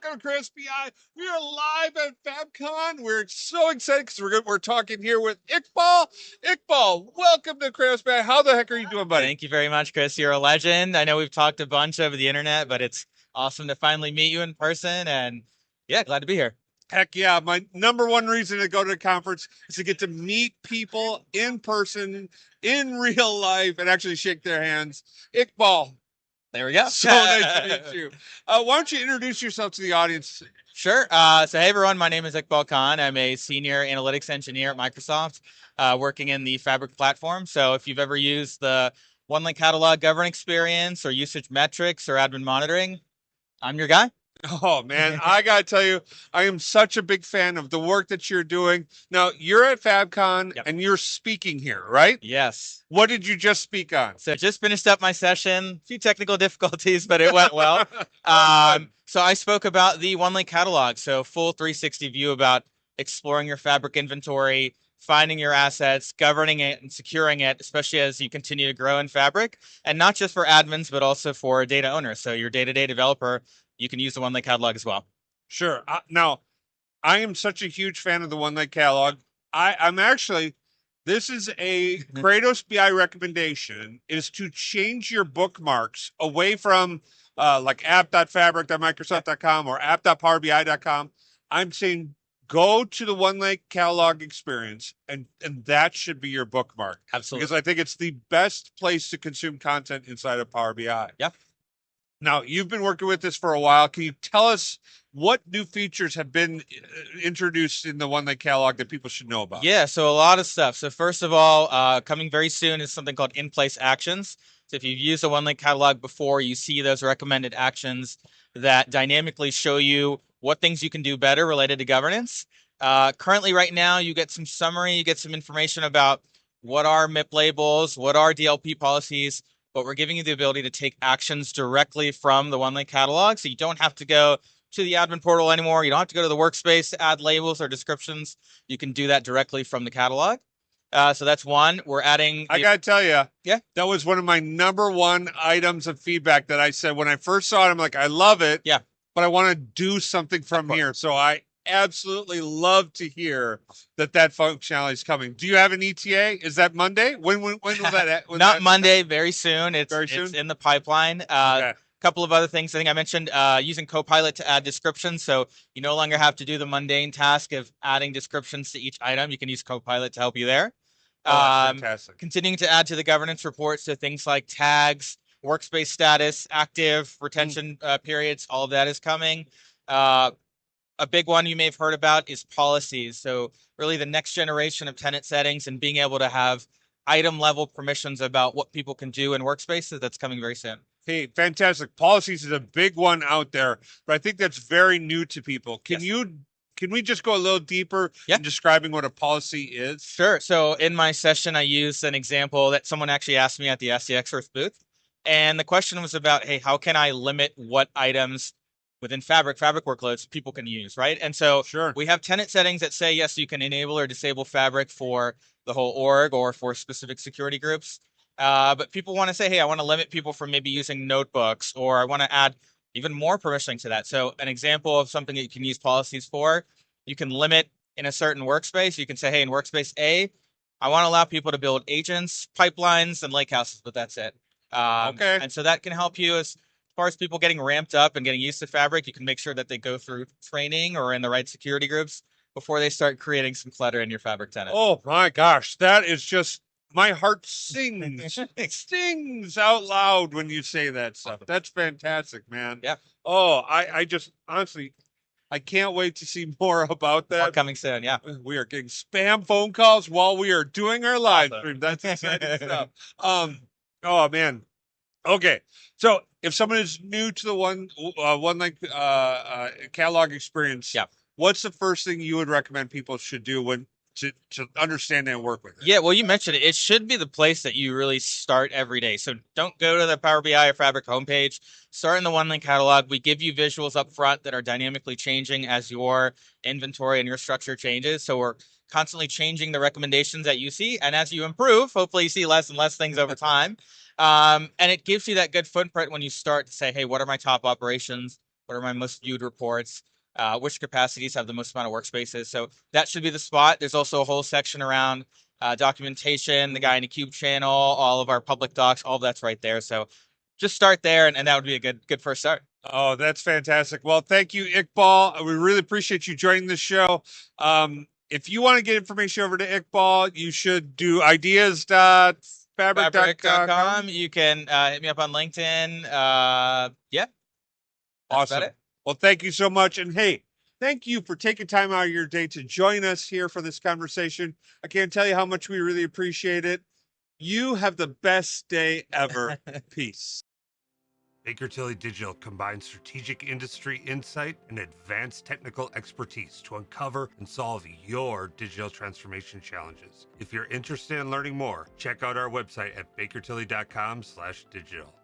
welcome to Chris BI. We are live at FabCon. We're so excited because we're talking here with Iqbal. Iqbal, welcome to Chris BI. How the heck are you doing, buddy? Thank you very much, Chris. You're a legend. I know we've talked a bunch over the internet, but it's awesome to finally meet you in person. And yeah, glad to be here. Heck yeah. My number one reason to go to the conference is to get to meet people in person, in real life, and actually shake their hands. Iqbal, There we go. so nice to meet you. Why don't you introduce yourself to the audience? Sure. So hey, everyone. My name is Iqbal Khan. I'm a senior analytics engineer at Microsoft, working in the Fabric platform. So if you've ever used the OneLake Catalog govern experience or usage metrics or admin monitoring, I'm your guy. Oh man, I gotta tell you, I am such a big fan of the work that you're doing. Now, you're at FabCon and you're speaking here, right? Yes. What did you just speak on? So just finished up my session. A few technical difficulties, but it went well. So I spoke about the OneLake Catalog. So full 360 view about exploring your Fabric inventory, finding your assets, governing it, and securing it, especially as you continue to grow in Fabric, and not just for admins, but also for data owners. So your day-to-day developer, you can use the OneLake Catalog as well. Sure. Now, I am such a huge fan of the OneLake Catalog. I'm actually, this is a Kratos BI recommendation, is to change your bookmarks away from like app.fabric.microsoft.com or app.powerbi.com. I'm saying go to the OneLake Catalog experience, and that should be your bookmark. Absolutely. Because I think it's the best place to consume content inside of Power BI. Yeah. Now, you've been working with this for a while. Can you tell us what new features have been introduced in the OneLake Catalog that people should know about? Yeah, so a lot of stuff. So first of all, coming very soon is something called in-place actions. So if you've used the OneLake Catalog before, you see those recommended actions that dynamically show you what things you can do better related to governance. Currently, right now, you get some summary, you get some information about what are MIP labels, what are DLP policies, but we're giving you the ability to take actions directly from the OneLake Catalog. So you don't have to go to the admin portal anymore. You don't have to go to the workspace to add labels or descriptions. You can do that directly from the catalog. So that's one. We're adding. I got to tell you, yeah, that was one of my number one items of feedback that I said when I first saw it. I'm like, I love it. Yeah. But I want to do something from here. So I absolutely love to hear that functionality is coming. Do you have an ETA? Is that Monday? When will that? Not Monday. Very soon. It's in the pipeline. Okay. Couple of other things. I think I mentioned using Copilot to add descriptions. So you no longer have to do the mundane task of adding descriptions to each item. You can use Copilot to help you there. Fantastic. Continuing to add to the governance report. So things like tags, workspace status, active retention periods, all of that is coming. A big one you may have heard about is policies. So really the next generation of tenant settings and being able to have item level permissions about what people can do in workspaces. That's coming very soon. Hey, fantastic. Policies is a big one out there, but I think that's very new to people. Can we just go a little deeper in describing what a policy is? Sure. So in my session, I used an example that someone actually asked me at the SCX Earth booth. And the question was about, hey, how can I limit what items within Fabric workloads people can use, right? And so we have tenant settings that say, yes, you can enable or disable Fabric for the whole org or for specific security groups. But people want to say, hey, I want to limit people from maybe using notebooks, or I want to add even more permissioning to that. So an example of something that you can use policies for, you can limit in a certain workspace. You can say, hey, in workspace A, I want to allow people to build agents, pipelines, and lakehouses, but that's it. And so that can help you as far as people getting ramped up and getting used to Fabric. You can make sure that they go through training or in the right security groups before they start creating some clutter in your Fabric tenant. Oh my gosh, that is just, my heart sings, stings out loud when you say that stuff. That's fantastic, man. Yeah. Oh, I just, honestly, I can't wait to see more about that. More coming soon, yeah. We are getting spam phone calls while we are doing our live stream. That's exciting stuff. Oh man. Okay. So if someone is new to the OneLake catalog experience, what's the first thing you would recommend people should do when to understand and work with it? Yeah, well, you mentioned it. It should be the place that you really start every day. So don't go to the Power BI or Fabric homepage. Start in the OneLake Catalog. We give you visuals up front that are dynamically changing as your inventory and your structure changes. So we're constantly changing the recommendations that you see. And as you improve, hopefully you see less and less things over time. And it gives you that good footprint when you start to say, hey, what are my top operations? what are my most viewed reports, which capacities have the most amount of workspaces. So that should be the spot. There's also a whole section around documentation, the guy in the Cube channel, all of our public docs, all of that's right there. So just start there, and that would be a good first start. Oh, that's fantastic. Well, thank you, Iqbal. We really appreciate you joining the show. If you want to get information over to Iqbal, you should do ideas.fabric.com. Fabric.com. You can hit me up on LinkedIn. Yeah. Awesome. Well, thank you so much. And hey, thank you for taking time out of your day to join us here for this conversation. I can't tell you how much we really appreciate it. You have the best day ever. Peace. Baker Tilly Digital combines strategic industry insight and advanced technical expertise to uncover and solve your digital transformation challenges. If you're interested in learning more, check out our website at bakertilly.com/digital.